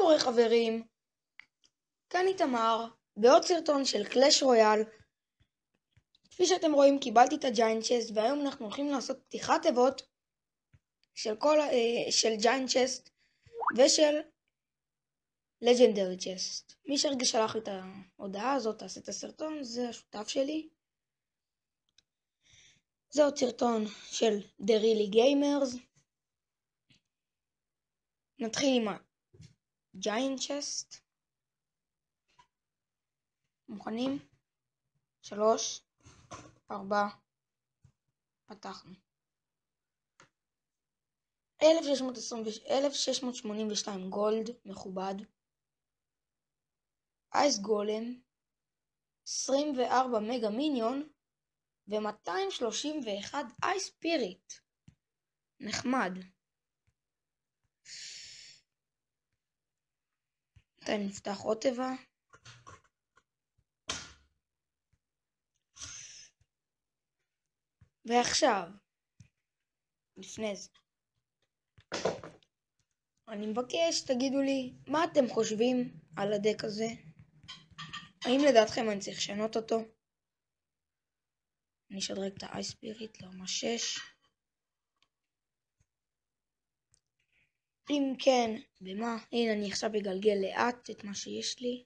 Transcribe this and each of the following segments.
קורה חברים? כאן איתמר, בעוד סרטון של קלאש רויאל. כפי שאתם רואים קיבלתי את הג'יינט צ'סט, והיום אנחנו הולכים לעשות פתיחת תיבות של ג'יינט צ'סט ושל לג'נדרי צ'סט. מי שהרגע שלח לי את ההודעה הזאת, תעשה את הסרטון, זה השותף שלי. זה עוד סרטון של The Really Gamers. נתחיל עם הג'יינט צ'סט. מוכנים? 3, 4, פתחנו. 1682 גולד, מכובד. אייס גולם, 24 מגה מיניון, ו231 אייס ספיריט. נחמד. נפתח עוד תיבה. ועכשיו, לפני זה, אני מבקש תגידו לי מה אתם חושבים על הדק הזה. האם לדעתכם אני צריך לשנות אותו? אני אשדרג את האייס ספיריט לרמה 6. אם כן, במה? הנה אני עכשיו אגלגל לאט את מה שיש לי.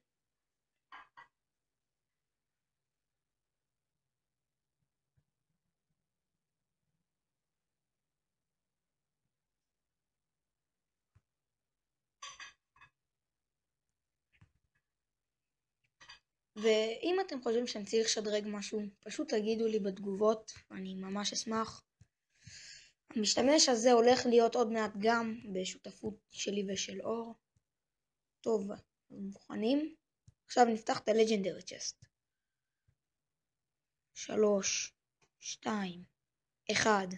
ואם אתם חושבים שאני צריך לשדרג משהו, פשוט תגידו לי בתגובות, אני ממש אשמח. המשתמש הזה הולך להיות עוד מעט גם בשותפות שלי ושל אור. טוב, מוכנים? עכשיו נפתח את הלג'נדרי צ'סט. 3, 2, 1.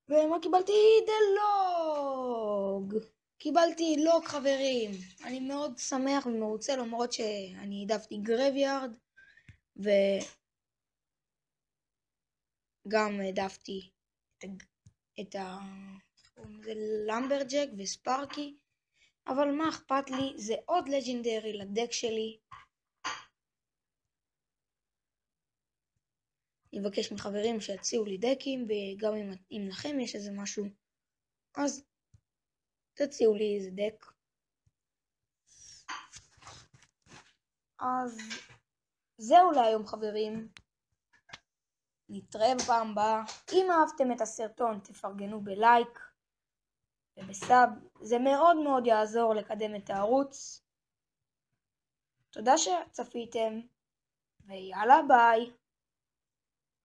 ומה קיבלתי? דלוג. קיבלתי לוג חברים. אני מאוד שמח ומרוצה, למרות שאני העדפתי גרייביארד וגם העדפתי את למברג'ק וספארקי, אבל מה אכפת לי, זה עוד לג'נדרי לדק שלי. אני אבקש מחברים שיציעו לי דקים, וגם אם לכם יש איזה משהו, אז תציעו לי איזה דק. אז זהו להיום חברים. נתראה בפעם הבאה. אם אהבתם את הסרטון תפרגנו בלייק ובסאב, זה מאוד מאוד יעזור לקדם את הערוץ. תודה שצפיתם ויאללה ביי.